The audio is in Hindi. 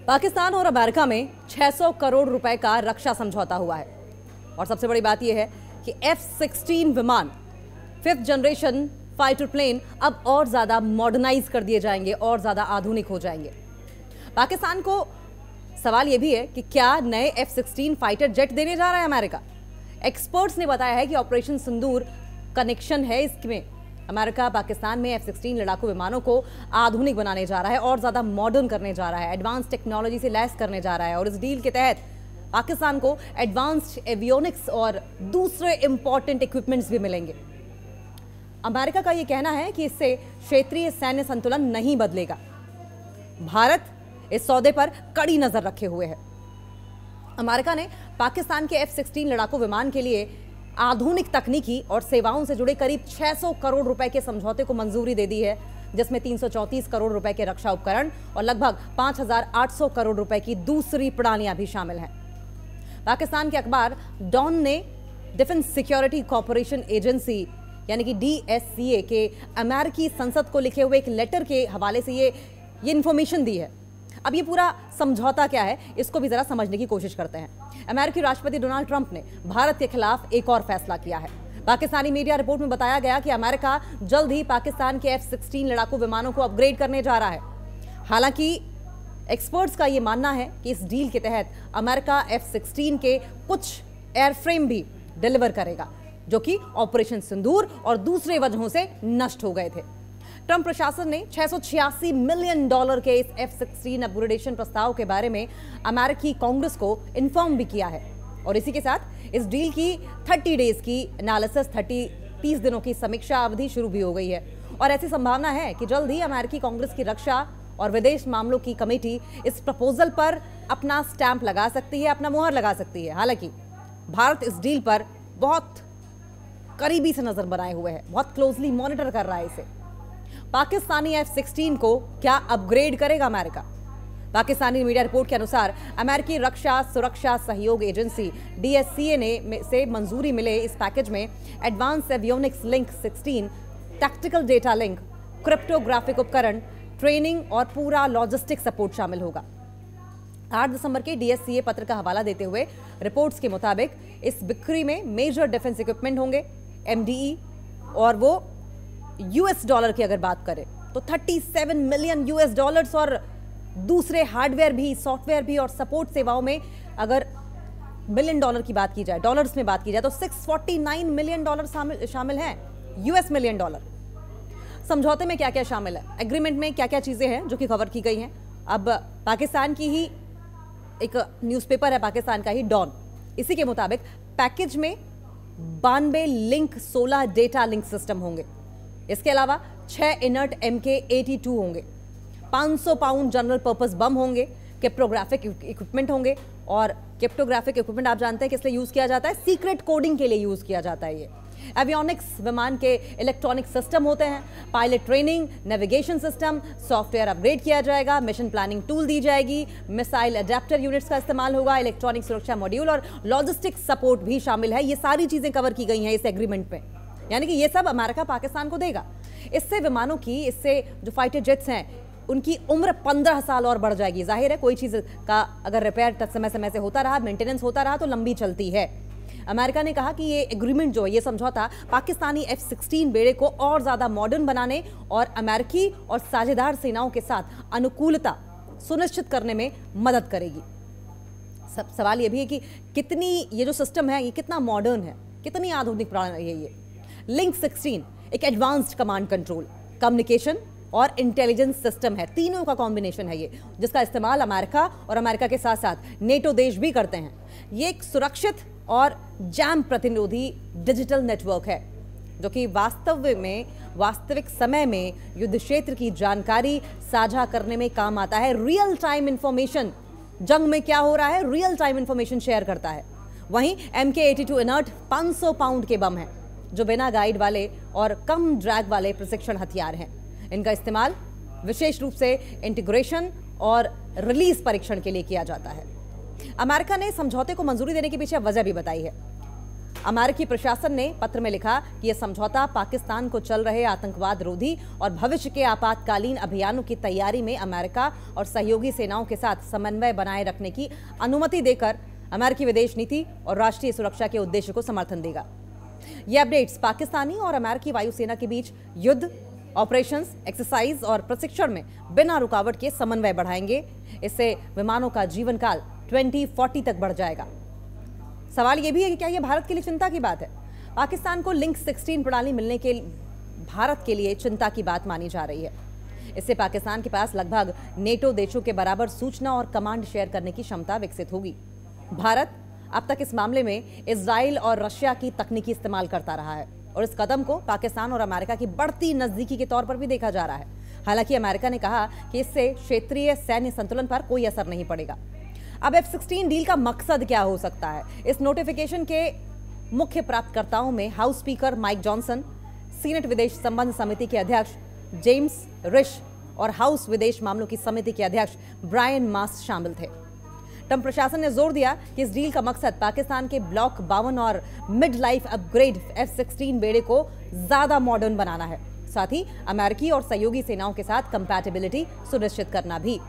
पाकिस्तान और अमेरिका में 600 करोड़ रुपए का रक्षा समझौता हुआ है और सबसे बड़ी बात यह है कि F-16 विमान 5th जनरेशन फाइटर प्लेन अब और ज्यादा मॉडर्नाइज कर दिए जाएंगे और ज्यादा आधुनिक हो जाएंगे। पाकिस्तान को सवाल यह भी है कि क्या नए F-16 फाइटर जेट देने जा रहा है अमेरिका। एक्सपर्ट्स ने बताया है कि ऑपरेशन सिंदूर कनेक्शन है इसमें। अमेरिका पाकिस्तान में F-16 लड़ाकू विमानों को आधुनिक बनाने जा रहा है और ज्यादा मॉडर्न करने जा रहा है, एडवांस टेक्नोलॉजी से लैस करने जा रहा है और इस डील के तहत पाकिस्तान को एडवांस्ड एवियोनिक्स और दूसरे इंपॉर्टेंट इक्विपमेंट्स भी मिलेंगे। अमेरिका का यह कहना है कि इससे क्षेत्रीय सैन्य संतुलन नहीं बदलेगा। भारत इस सौदे पर कड़ी नजर रखे हुए है। अमेरिका ने पाकिस्तान के F-16 लड़ाकू विमान के लिए आधुनिक तकनीकी और सेवाओं से जुड़े करीब 600 करोड़ रुपए के समझौते को मंजूरी दे दी है, जिसमें 334 करोड़ रुपए के रक्षा उपकरण और लगभग 5,800 करोड़ रुपए की दूसरी प्रणालियां भी शामिल हैं। पाकिस्तान के अखबार डॉन ने डिफेंस सिक्योरिटी कॉर्पोरेशन एजेंसी यानी कि DSCA के अमेरिकी संसद को लिखे हुए एक लेटर के हवाले से ये इंफॉर्मेशन दी है। अब ये पूरा समझौता क्या है, इसको भी जरा समझने की कोशिश करते हैं। अमेरिकी राष्ट्रपति डोनाल्ड ट्रंप ने भारत के खिलाफ एक और फैसला किया है। पाकिस्तानी मीडिया रिपोर्ट में बताया गया कि अमेरिका जल्द ही पाकिस्तान के F-16 लड़ाकू विमानों को अपग्रेड करने जा रहा है। हालांकि एक्सपर्ट्स का यह मानना है कि इस डील के तहत अमेरिका F-16 के कुछ एयरफ्रेम भी डिलीवर करेगा, जो कि ऑपरेशन सिंदूर और दूसरे वजहों से नष्ट हो गए थे। ट्रंप प्रशासन ने $686 मिलियन के इस F-16 अपग्रेडेशन प्रस्ताव के बारे में अमेरिकी कांग्रेस को इन्फॉर्म भी किया है और इसी के साथ इस डील की 30 डेज की एनालिसिस 30 दिनों की समीक्षा अवधि शुरू भी हो गई है और ऐसी संभावना है कि जल्द ही अमेरिकी कांग्रेस की रक्षा और विदेश मामलों की कमेटी इस प्रपोजल पर अपना स्टैंप लगा सकती है, अपना मुहर लगा सकती है। हालांकि भारत इस डील पर बहुत करीबी से नजर बनाए हुए है, बहुत क्लोजली मॉनिटर कर रहा है इसे। पाकिस्तानी F-16 को क्या अपग्रेड करेगा अमेरिका? पाकिस्तानी मीडिया रिपोर्ट के अनुसार अमेरिकी रक्षा सुरक्षा सहयोग एजेंसी DSCA से मंजूरी मिले इस पैकेज में advance avionics link 16, tactical data link, cryptographic उपकरण, ट्रेनिंग और पूरा लॉजिस्टिक सपोर्ट शामिल होगा। 8 दिसंबर के DSCA पत्र का हवाला देते हुए रिपोर्ट्स के मुताबिक इस बिक्री में मेजर डिफेंस इक्विपमेंट होंगे, MDE, और वो US डॉलर की अगर बात करें तो $37 मिलियन और दूसरे हार्डवेयर भी, सॉफ्टवेयर भी और सपोर्ट सेवाओं में अगर $1 बिलियन की बात की जाए, डॉलर्स में बात की जाए तो $649 मिलियन शामिल हैं, US मिलियन डॉलर। समझौते में क्या क्या शामिल है, एग्रीमेंट में क्या क्या चीजें हैं जो कि कवर की गई हैं। अब पाकिस्तान की ही एक न्यूज़पेपर है, पाकिस्तान का ही डॉन, इसी के मुताबिक पैकेज में 92 लिंक 16 डेटा लिंक सिस्टम होंगे। इसके अलावा 6 इनर्ट MK-82 होंगे, 500 पाउंड जनरल पर्पस बम होंगे, क्रिप्टोग्राफिक इक्विपमेंट होंगे। और क्रिप्टोग्राफिक इक्विपमेंट आप जानते हैं किस लिए यूज किया जाता है, सीक्रेट कोडिंग के लिए यूज किया जाता है। ये एवियोनिक्स विमान के इलेक्ट्रॉनिक सिस्टम होते हैं, pilot training, navigation system, software upgrade किया जाएगा, मिशन प्लानिंग टूल दी जाएगी, मिसाइल अडेप्टर यूनिट्स का इस्तेमाल होगा, इलेक्ट्रॉनिक सुरक्षा मॉड्यूल और लॉजिस्टिक सपोर्ट भी शामिल है। ये सारी चीजें कवर की गई हैं इस एग्रीमेंट में, यानी कि ये सब अमेरिका पाकिस्तान को देगा। इससे विमानों की, इससे जो फाइटर जेट्स हैं उनकी उम्र 15 साल और बढ़ जाएगी। जाहिर है कोई चीज का अगर रिपेयर समय से होता रहा, मेंटेनेंस होता रहा तो लंबी चलती है। अमेरिका ने कहा कि ये एग्रीमेंट जो है, ये समझौता पाकिस्तानी F-16 बेड़े को और ज्यादा मॉडर्न बनाने और अमेरिकी और साझेदार सेनाओं के साथ अनुकूलता सुनिश्चित करने में मदद करेगी। सवाल ये भी है कि कितनी ये जो सिस्टम है ये कितना मॉडर्न है, कितनी आधुनिक प्रणाली है ये। लिंक 16 एक एडवांस्ड कमांड कंट्रोल, कम्युनिकेशन और इंटेलिजेंस सिस्टम है, तीनों का कॉम्बिनेशन है ये, जिसका इस्तेमाल अमेरिका और अमेरिका के साथ साथ नेटो देश भी करते हैं। ये एक सुरक्षित और जैम प्रतिरोधी डिजिटल नेटवर्क है जो कि वास्तविक समय में युद्ध क्षेत्र की जानकारी साझा करने में काम आता है। रियल टाइम इंफॉर्मेशन, जंग में क्या हो रहा है, रियल टाइम इंफॉर्मेशन शेयर करता है। वहीं MK-82 इनर्ट 500 पाउंड के बम हैं जो बिना गाइड वाले और कम ड्रैग वाले प्रशिक्षण हथियार हैं। इनका इस्तेमाल विशेष रूप से इंटीग्रेशन और रिलीज परीक्षण के लिए किया जाता है। अमेरिका ने समझौते को मंजूरी देने के पीछे वजह भी बताई है। अमेरिकी प्रशासन ने पत्र में लिखा कि यह समझौता पाकिस्तान को चल रहे आतंकवाद रोधी और भविष्य के आपातकालीन अभियानों की तैयारी में अमेरिका और सहयोगी सेनाओं के साथ समन्वय बनाए रखने की अनुमति देकर अमेरिकी विदेश नीति और राष्ट्रीय सुरक्षा के उद्देश्य को समर्थन देगा। ये अपडेट्स पाकिस्तानी और अमेरिकी वायुसेना के बीच युद्ध, ऑपरेशंस, एक्सरसाइज और प्रशिक्षण में बिना रुकावट के समन्वय बढ़ाएंगे। इससे विमानों का जीवन काल 2040 तक बढ़ जाएगा। सवाल यह भी है कि क्या यह भारत के लिए चिंता की बात है? पाकिस्तान को लिंक 16 प्रणाली मिलने के भारत के लिए चिंता की बात मानी जा रही है। इससे पाकिस्तान के पास लगभग नेटो देशों के बराबर सूचना और कमांड शेयर करने की क्षमता विकसित होगी। भारत अब तक इस मामले में इजराइल और रशिया की तकनीकी इस्तेमाल करता रहा है और इस कदम को पाकिस्तान और अमेरिका की बढ़ती नजदीकी के तौर पर भी देखा जा रहा है। हालांकि अमेरिका ने कहा कि इससे क्षेत्रीय सैन्य संतुलन पर कोई असर नहीं पड़ेगा। अब F-16 डील का मकसद क्या हो सकता है? इस नोटिफिकेशन के मुख्य प्राप्तकर्ताओं में house speaker Mike Johnson, senate विदेश संबंध समिति के अध्यक्ष जेम्स रिश और हाउस विदेश मामलों की समिति के अध्यक्ष ब्रायन मास शामिल थे। ट्रंप प्रशासन ने जोर दिया कि इस डील का मकसद पाकिस्तान के ब्लॉक 52 और मिड लाइफ अपग्रेड F-16 बेड़े को ज्यादा मॉडर्न बनाना है, साथ ही अमेरिकी और सहयोगी सेनाओं के साथ कंपैटिबिलिटी सुनिश्चित करना भी।